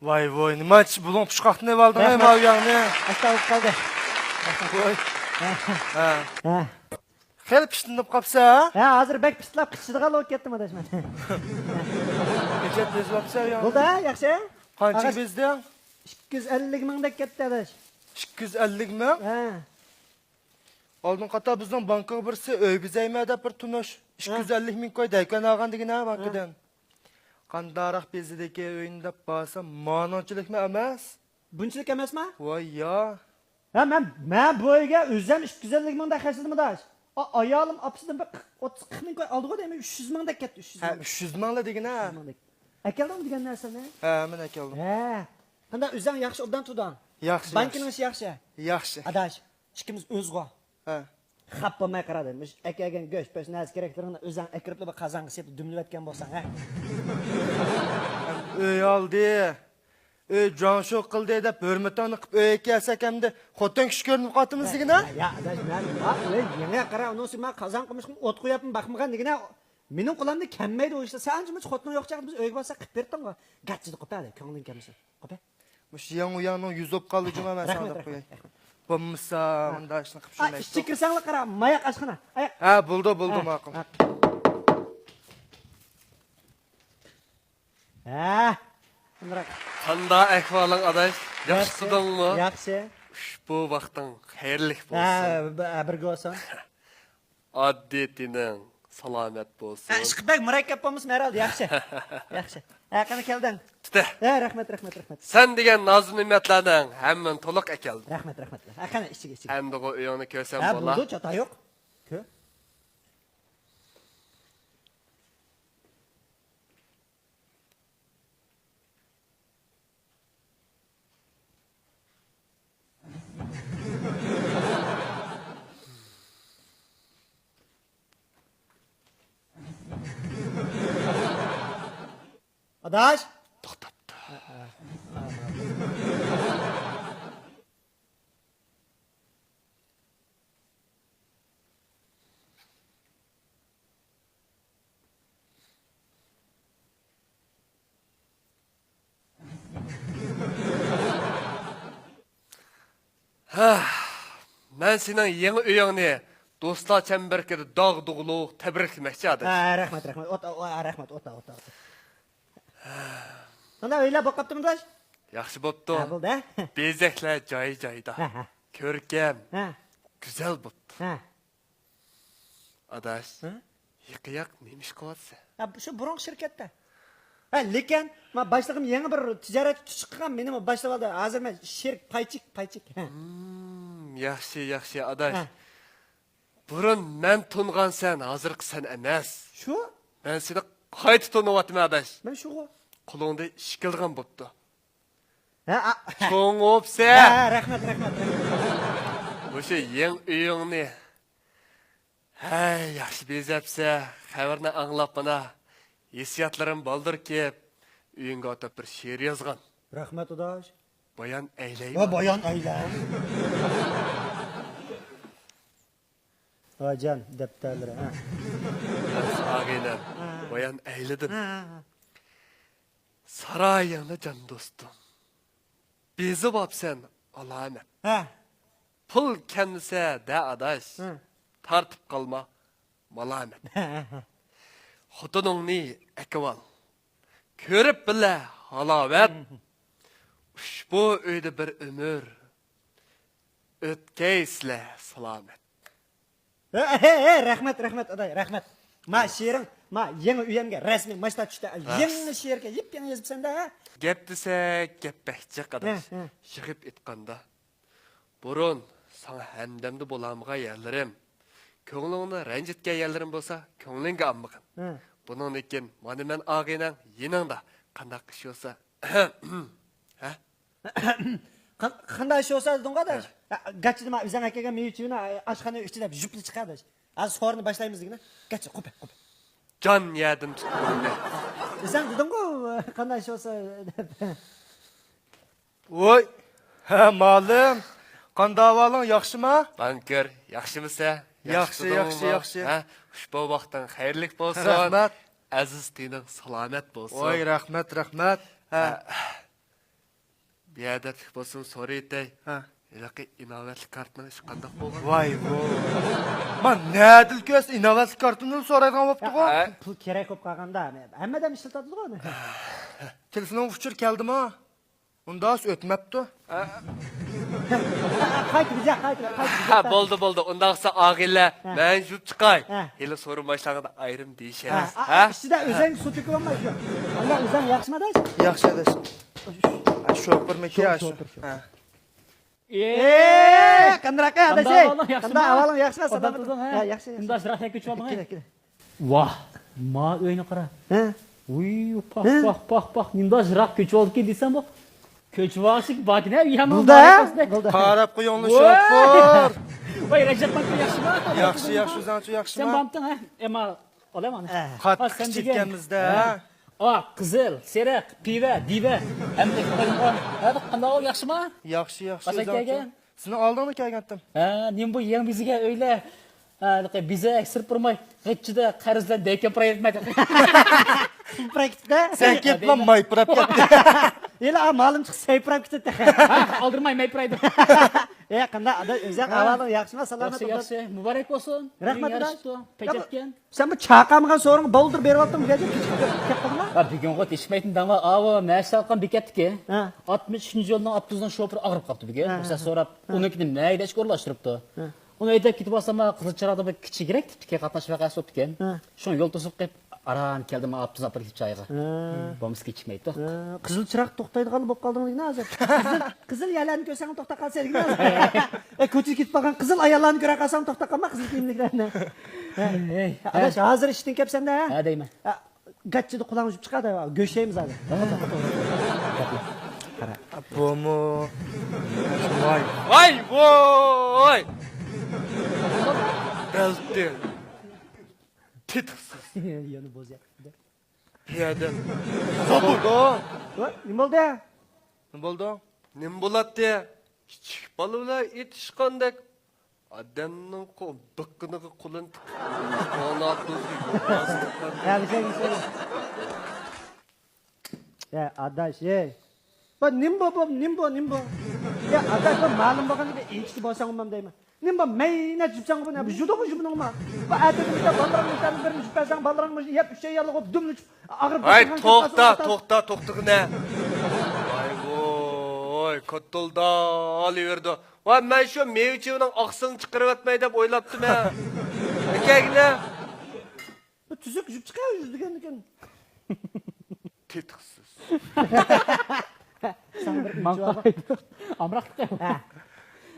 Voy, nima ish buloq pushqoqni olding ey maviyangni? Asta qoldi. Voy. Ha. Xel pishtinib qopsa? Ha, hozir bek pistlab qichirgan bo'lib ketdim adashman. Kecha biz vaqtsa ya. Bo'ldi, yaxshi? Qancha bezding? 250 mingdek ketdi adash. 250 ming? Ha. Oldin qata bizning bankka birsi uy bizaymada bir tunush 250 ming qo'y daykan olgan degina bankadan. Qandaroq bezidagi o'yinda bo'lsa, ma'nochilikmi emas? Bunchalik emasmi? Voy ya. Ha, men bu uyga o'zim 250 mingda xarjladim adash. Ayolim opsidan 30 ming qo'y oldi-ku deymi? 300 mingdek ketdi, 300 ming. Ha, 300 mingla degina. Akaldim degan narsani? Ha, men akaldim. Ha. Qanday o'zing yaxshi obdan turdan? Yaxshi. Bankining ishi yaxshi. Yaxshi. Adash, ikkimiz o'zg'o. Ha. Xap bo'lmay qaradi. Akagan go'sht pes nas kerakligini o'zing akirib bir qozonga sepib dumlayotgan bo'lsang, ha. Uy oldi. Jonshok qildi deb hurmatini qilib uyga kelsak hamda xotin kishi ko'rinib qotimiz degina. Ya, adash, men yana qara, unisi men qozon qilmishim, o't qo'yapman, baxmagan degina. Mening qo'limda kammaydi o ishlar. Sen jimich xotin yo'qchaq biz uyga borsak qilib berding-ku. Gachchini qo'padi, ko'ngling kelmasa. Qo'pa. Mush yang yuz o'p qoldi juma men sana deb qo'yay. Bo'lmasa unda ishni qilib shunday. Ishchi kirsanglar qara, mayoq ashxona. Ha, bo'ldi, ma'qul. Ha. Qanda ahvoling adash? Yaxshidingmi? Yaxshi. Ushbu vaqting xayrli bo'lsin. Ha, birga bo'lsin. Oddiy salomat bo'lsin. Ishqibek murakkab bo'lmiz herhalde, yaxshi. Yaxshi. Ha, qani kelding? Tuta. Ha, rahmat. Sen degan noz-ne'matlarning hammani to'liq akeldi. Rahmat. Ha, qani ichiga. Endi u uyingni ko'rsam Ha, bo'lar. bo'ldi, chata yo'q. Ko'p. Adash, To'xtatdi. Men sening yangi uyingni do'stlar chambarkida dog'-dug'luq tabriklamoqchi edim. ha, rahmat. Rahmat, o'ta. Qanday o'ylab boqibdimi adash? Yaxshi bo'pti. Ha, bo'ldi. Bezaklar joyi-joyida. Ha. Ko'rkam, Ha. go'zal bo'pti. Ha. Adash, yiqiyoq nima ish qilyapsan? Ha, shu burun shirkatda. Ha, lekin men boshlig'im yangi bir tijorat chiqqan, meni boshlab oldi. Hozir men sherik paychik. Yaxshi, adash. Burun men tungansan, hozirgi sen emas. Shu? Men seni qayta tunyapman, adash. Men shu. Qo'lingda ishkilgan bo'pti. Ha. Cho'ng'opsa. Ha, rahmat. O'sha yeng uyingni yaxshi bezapsa, xabarni anglab mana hissiyotlarim boldirki, uyingga o'tib bir she'r yozgan. Rahmat adash. Bayon aylaymi? Va bayon aylan. Hojan daftarlari. Ha. Ag'inam. Bayon ayladim. Saroyingni jon do'stim. Bezib olsan, alamat. Ha. Pul kelmasa da adash. Tartib qolma, malamat. Xotiningni akval. Ko'rib bila halovat. Ushbu uyda bir umr o'tkaysizlar salomat. Rahmat aday, rahmat. Ma she'ring, yangi uyimga rasmiy mashta tushdi. Yangi she'rga yip-yangi yozibsan-da. Gap desa, gap baxchi qadash. Yig'ib etganda. Burun sana hamdamda bo'lamga yerlarim. Ko'nglingni ranjitgan yerlarim bo'lsa, ko'nglingga olmagin. Buning lekin mana men og'inang yiningda qanday ish bo'lsa, ha? Qanday ish bo'lsa deding adash. Gachi nima o'zing akaga meychini oshxona ichida jupli chiqadi. Az xo'rni boshlaymiz degina. Gachi qo'pa. Jon yadim tutdi. O'zing deding-ku qanday ish bo'lsa deb. Voy, ha ma'lum. Qanday ahvoling, yaxshimi? Banker, yaxshimisa? Yaxshi. Ha, ushbu vaqtdan xayrlik bo'lsin. Rahmat. Aziz dining salomat bo'lsin. Voy, rahmat. Biadetlik bo'lsin so'rayday. Ha. Ilaqi inovatli kartning ishi qanday bo'lgan? Voy vo. Man nadil ko'z innovatsiya kartini so'raydigan bo'libdi-ku. pul kerak bo'lib qolganda hammadan ishlatadi-ku uni. Telefoning uchur keldimi? Unda o'tmabdi. Qayt biza, qayt. Ha, bo'ldi. Undaqsa og'illa, men yurib chiqay. Ha. Hali so'rim boshlaganda ayrim deyishadi. Ha, ichida o'zing suv to'kib olmaysiz. Unda o'zing yaxshimidi? Yaxshi edi. Sho'pir makiyash. Ha. Qandaqa adashay? Qanda avalim yaxshimi? Ha, yaxshi. Unda shiraq ko'chib olding. Kira. Voh, ma uyni qara. Ha. Uy, pah. Nima shiraq ko'chib oldiki desam bu. Ko'chib olishik bakina uyamni. Bo'ldi. Qarab qo'yinglar sho'pir. Voy, Rajab aka yaxshimi? Yaxshi, zanchi Sen yaxshimi? bormding, ha? Ema, olaman. Qattiq sen chekkanmizda. Qizil, seriq, piva, diva. Hamda qo'ygan. Hadi qanday yaxshimi? Yaxshi, Qasaka zanchi. ekan. Seni oldingmi kelgandim? Ha, nima bu yeng biziga o'yla. Biza sirpirmay, g'ichida qarzdan dekan proyektmaydi. Praktida. Sen ketma mayprab ketdi. Ela ma'lum chiqsa sayprab ketdi. Aldirmay maypraydi. Qanda o'zing avalim yaxshimi? Salomat Yaxshi, muborak bo'lsin. Rahmat, Pechatgan. Sen bu chaqamgan so'ring boldir berib oldim dedi. Ketdingmi? Bugunga teshmaydim dama, ava mashalqan bekatdiki. Ha. 63 yo'ldan 30dan sho'pir og'rib qolibdi bugun. O'sha so'rab, unikini maydash ko'rlashtiribdi. Uni aytib ketib olsam, qizilcharoqda bir kichikroq tipga qatnash vaqasi o'tdi ekan. Shuni yo'l to'sib qo'yib, aran keldim, 30 apar chayga. Bomis kechmaydi. Qizil chiroq to'xtaydigan bo'lib qoldingmi hozir? Qizil yalarni ko'rsang to'xtab qolsang. Ko'chib ketib qolgan qizil ayollarni ko'ra qolsam to'xtab qolma qizil kiyimliklarni. Adash hozir ishdan kelibsan-da? Ha deyman. Gachchida qulog'im uchib chiqadi, go'shaymiz hozir. Qara. Bomo. Voy! Belti. Titiqsiz. Yana bo'zyapti. Piyada. Bo'ldi. Nima bo'ldi? Nima bo'ldi? Nim bo'ladi? Kichik bolalar etishqandek odamning biqqiniga qo'lin Ya adash, bu nimbo. Ya adash bu ma'lum bo'lganiga echki bo'lsang ham deyman. Nimbo mayna jibsang bu ne? Judo jibningmi? Bu adamda bolalarning birini jibsang bolalarning yeb 3 yillik olib dumlib ag'rib. Ay, to'xta. Voy, qotilda olaverdi. Voy, men shu mevchining oqsini chiqarib atmay deb o'ylabdim ha. Akagina. Bu tuzuk jib chiqar degan ekan. Titiqsiz. Sen bir Amroq.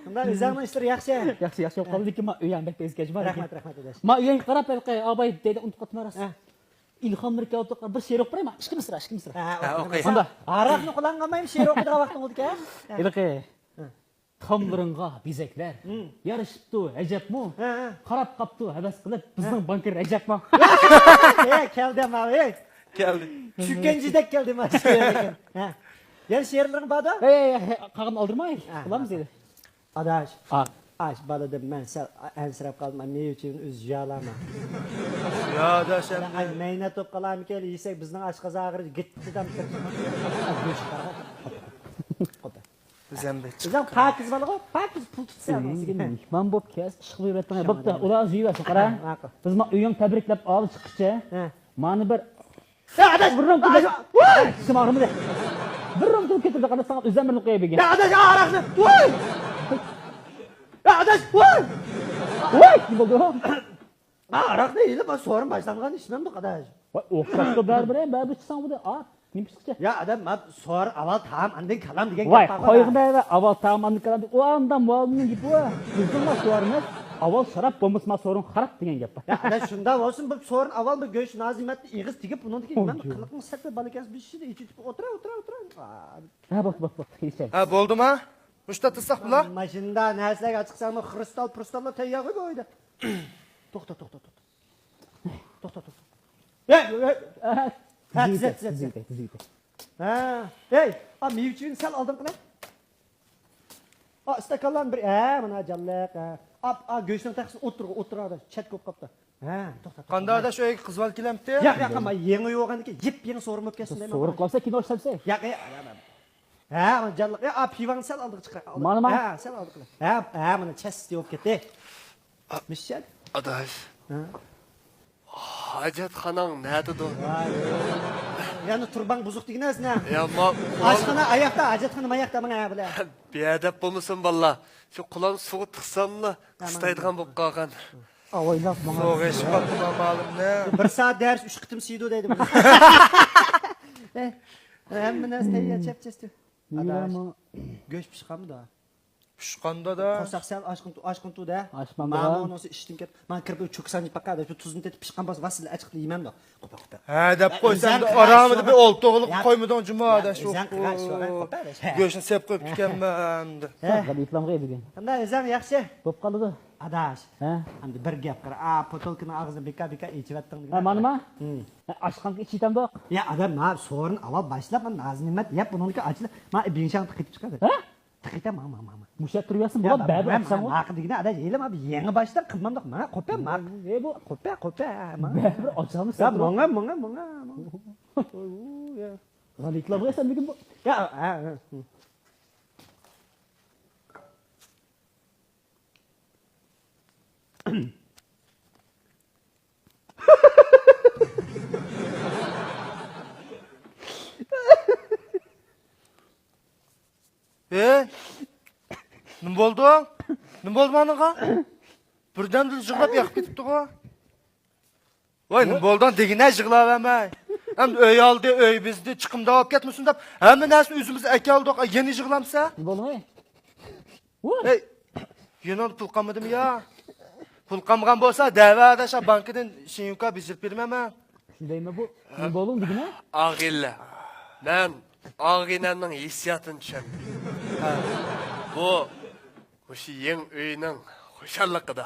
Bundan o'zingni ishlar yaxshi. Yaxshi bo'lib qoldiki, men uyam bek bezgach bor. Rahmat adash. Men uyga qarab abay dedi unutib qotmaras. İlham Mirkavda bir şiir o'qirayman. 2 misra. Ha, o'qiy. Bunda Araqni qo'llanganmaymi she'r o'qiydigan vaqting bo'ldi-ku? ilqi tomlaringga bezaklar. Yarishibdi, ajabmi? Qarab qapti, havas qilib, bizning bankir ajabmi? Keldim abi. Keldi. Tushkanjidek keldim ekan. Ha. Yana she'rlaring borda? Qag'in oldirmay. Qilamiz dedi. Adash. Ash balada men sal ansirab qoldim. Men uchun o'z yalama. Ya da sen. Ay mayna to'p qalam kel, yesak bizning ashqazag'ir gittidan Zambek. Bizning pakiz balaga, pakiz pul tutsan. Men bo'p kes, chiqib yuribman. Bo'pti, ular yeyversin, qara. Biz uying tabriklab olib chiqishcha. Mani bir adash burram keldi. Voy! Simog'imda. Burram keldi, qarasam o'zimni qo'yib bergan. Adash araqni. Voy! Adash, voy! Nima bo'ldi? Araqni yilib so'rim boshlangan ishimda qadash. Voy, o'xshashda baribir chiqsang bu a, nima chiqsa? Ya adam so'r avval tam andin kalam degan Voy, qo'yg'ida avval tam andin kalam. U anda molni gipi va bizning so'rimiz avval sharab bo'lmasa so'rin xarab degan gap. Ya ana shunda bo'lsin bu so'rin avval bu go'sht nazimatni ig'iz tigib undan keyin men qiliqni sakta balakasi bishida ichib o'tira. Ha, bo'p, kelishay. Ha, bo'ldimi? Mushta tissaq bular? Mashinada narsalarga chiqsam kristallar tayyorga qo'ydi. To'xta. Tizit. Ha, hey, mevchini sal oldin qilay. Istakanlarni bir, mana jallaq. Go'shtni taqsin o'tiradi, chat ko'p qopti. Ha, to'xta. Qandayda shu qizval kelamdi? Yo'q, men yangi yo'g'aniki, yep yangi so'rim o'tkazsin deyman. So'rib qolsa kino ishlatsa. Yo'q, Ha, canlı. Ya pivani sal aldık çıkar. Mana. Ha, sal aldık. Ha, mana chess yok ketdi. Mishad. Adaş. Hacetxanang nerede do? Yani turban buzuk degen ne? Ya Aşkına ayakta, hacetxana ayakta bana bile. Biyadep bulmuşsun valla. Şu kulağın suğu tıksamla kıstaydıgan bulup kalgan. Oylab Soğuk eşik kapıma malum ne? Bir saat ders 3 kıtım siydu deydi. Hem ne steyya çepçesti. Nima Göç pişkanmı da. Pişqanda da. Korsaq sal aşkın tu da. Aşkın da. Mama onu iştim kep. Man kirib çok sanıp bakada şu tuzunu tetip pişkan bas vasil açıqlı yemem da. Qopa qopa. Ha dep qo'ysam da Özən aramida bir qıraş, olto'g'liq Ya- qo'ymadan jumada shu. Özən qıraş, qopa da. Go'shni sep qo'yib ekanman. Qilib itlamga degan. Qanday özən yaxshi? Bo'p qoldi. Adaş. Ha? Hamda bir gap qara. Potolkini og'zini beka ichivatding. Ha, manima? Ashqanga ichitamda. Ya adam ma sorun avval boshlab man naznimat yap buniki ochilib ma binshan tiqib chiqadi. Ha? Tiqita mama. Mushak turyapsan, bu badi opsan. Ma degan ada yelim abi yangi boshlar qilmamda ma qo'pa ma. Bu Qo'pa ma. bir ochamiz. Ya monga. G'ali itlamga sen degan bu. Ya Nima bo'ldi? Nima bo'ldi manaqa? Birdan yig'lab yoqib ketibdi-ku. Voy, nima bo'ldi degina yig'lab amay. Ham uy oldi, uy bizni chiqimda olib ketmasin deb, hamma narsani o'zimiz aka oldik. Yana yig'lamsa? Nima bo'ldi? Ey, yana pul qolmadimi yo? Pul qolmagan bo'lsa, davada shu bankdan shinyuka bizib bermayman. Shundaymi bu? Nima bo'ldi degina? Ağilla. Ben ağinanın hissiyatını düşendim. Bu şu yeni öyünün hoşallıkı da.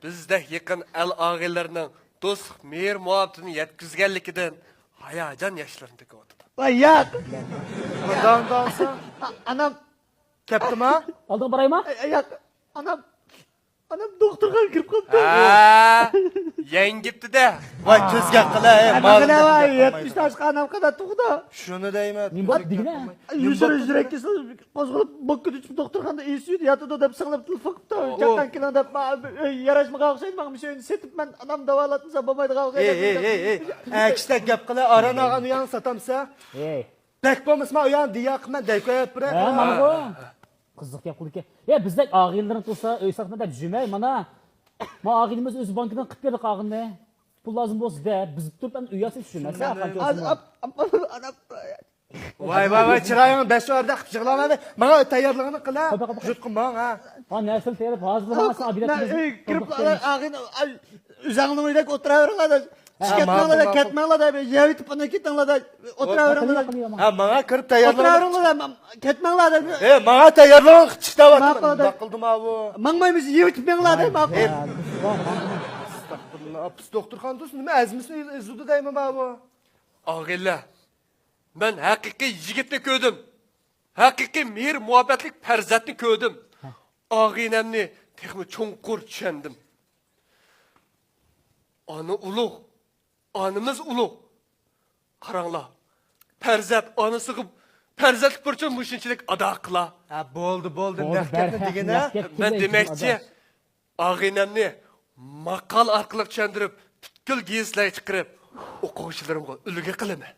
Bizde yakın el ağillerinin dost, mehir muhabbetini yetkizgenlikinden hayacan yaşlarını tıkıyordu. vay ya. Bundan olsa, Anam ketdimi? Oldin boraymi? ya anam doktorga kirib qoldi. Ha, yengipti de. Voy, ko'zga qilay, Mana vay 70 yoshga anam qadar tug'di. Shuni deyman. Nima bo'ldi degina? Yurak kasali qo'zg'alib bokka tushib doktorxonada esiydi yotdi deb singlab telefon qildi. Chaqan kilo deb yarashmaga o'xshaydi men shuni setib men anam davolatmasa bo'lmaydigan o'xshaydi. Ey. Akishda gap qilay, aranag'an uyan satamsa, Ey. bek bo'lmasma uyan deya qilman, dey qo'yib Ha, biray. mana bu. Qiziq gap qildi. Ya bizda og'illarni tursa, uy saqma deb jumay mana. Ma og'ilimiz o'z bankidan qilib berdi qog'inni. Pul lozim bo'lsa deb biz turib uy yasiz tushunmasa Anam Voy, chiroyingni 5 oyda qilib yig'lamadi. Menga tayyorligini qila. Qo'pa. Jutqinman, ha. Ha, narsani tayyorlab hozirlamasa obidatimiz. kirib ag'in o'zingni uyda o'tiraveraveradi. ma'qul. Ketmanglar deb yeytib ana ketinglar deb o'tiraveraveradi. Ha, menga kirib tayyorligini. O'tiraveraveradi. Ketmanglar deb. Menga tayyorligini qilishda Ma'qul. qildim bu. Mangmaymiz yeytib manglar deb. Astagfirullah. Pis doktorxon do'st, nima azmisini izudi deyman bu. Ağilla. Ben hakiki yigitni ko'rdim. Hakiki mehir muhabbetlik perzatni ko'rdim. Ağinemni texmi cho'nqur tushundim. Ana ulug', animiz ulug'. Qaranglar. Perzat anasi qilib, perzatlik burchun mushinchilik ado qila. Ha, bo'ldi. Bo'ldi, Nahkatni barhaq, degina. nahkat. Ben demakchi, ağinemni maqal orqali tushuntirib, butkul gizlar chiqarib, o'quvchilarimga ulgu qilaman.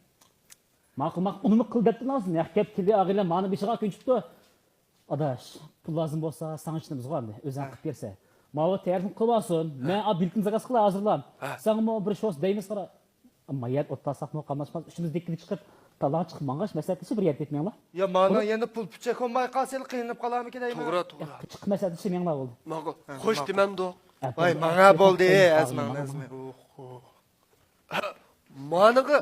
Ma'qul, uni qil debdi lazım. Yaxkep keldi og'illar mani beshiga ko'nchibdi. Adash, pul lozim bo'lsa, sana ishimiz bormi? O'zing qilib bersa. Ma'lum tayyorlik qilib olsin. Men bilkin zakas qilib hozirlam. Sen mo bir sho's deymiz qara. Mayat o'ttasaqmi qamashmas ishimizdagi chiqib, talon chiqib mangash masalasi bir yer ketmanglar. Ya mana yana pul puchak olmay qolsa qiynab qolarmikin deyman. To'g'ri. Chiqib masalasi menglar bo'ldi. Ma'qul. Xo'sh demamdi. Voy, menga bo'ldi, azman. Managa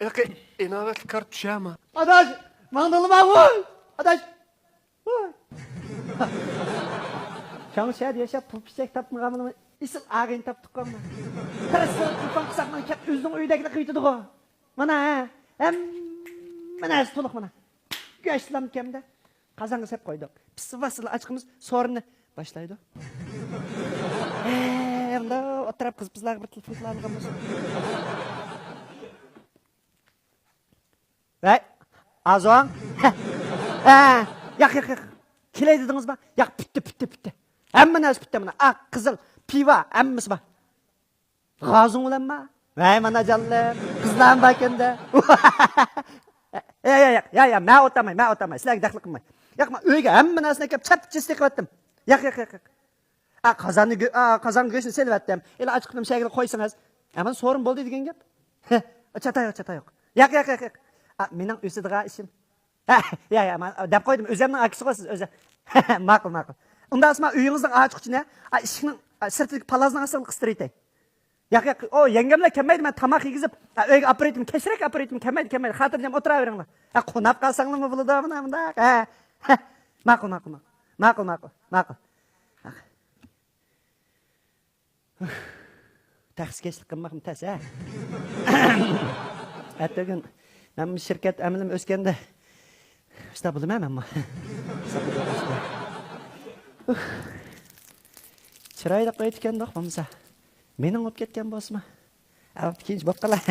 aka inovatli kart tushami? Adaş, mandalım abi. Adaş. Şanı şey yaşa pupişek tapmağımını isil ağın taptık ama. Tersi tufan kısakman kep özünün öydekini kıytıdık o. Mana ha. Hem mana stoluk mana. Göçlem kemde. Kazanı hep koyduk. Pis vasılı açkımız sorunu başlaydı. Onda o taraf kız bizler bir telefon kullanılmış. Vay, Azon. Yo'q. Kelay dedingizmi? Yo'q, bitdi. Hamma narsa bitdi mana. Aq, qizil, pivo, hammasi bor. G'ozing bilanmi? Voy, mana jallar, qizlar bor ekanda. Yo'q, men o'tamayman. Sizlarga daxl qilmay. Yo'q, men uyga hamma narsani kelib chap-chis qilyaptim. Yo'q. Qozon go'shtini selvatdim. Ela ochiq qilib shagiga qo'ysangiz, men so'rin bo'ldi degan gap. Chata yo'q. Yo'q. Mening o'sidigan ishim. Yo'q, men deb qo'ydim. O'zimning aksi qo'ysiz, o'zi. Ma'qul. Unda men uyingizning ochiqchini, ishning sirtidagi palazning asal qistiraytay. Yo'q, o yengemlar kelmaydi, men tamoq yegizib, uyga operatim, kechrak operatim kelmaydi. Xotirjam o'tiraveringlar. Qonab qolsanglarmi bo'ladi bunda? Ma'qul. Taxsikeşlik qilmoqim tas, ha. Atagin, men shirkat amalim o'sganda usta bo'lmayman ammo. Chiroyli qo'yib ketgandoq bo'lmasa, mening olib ketgan bo'lsa, avt keyinchi bo'lib qolar.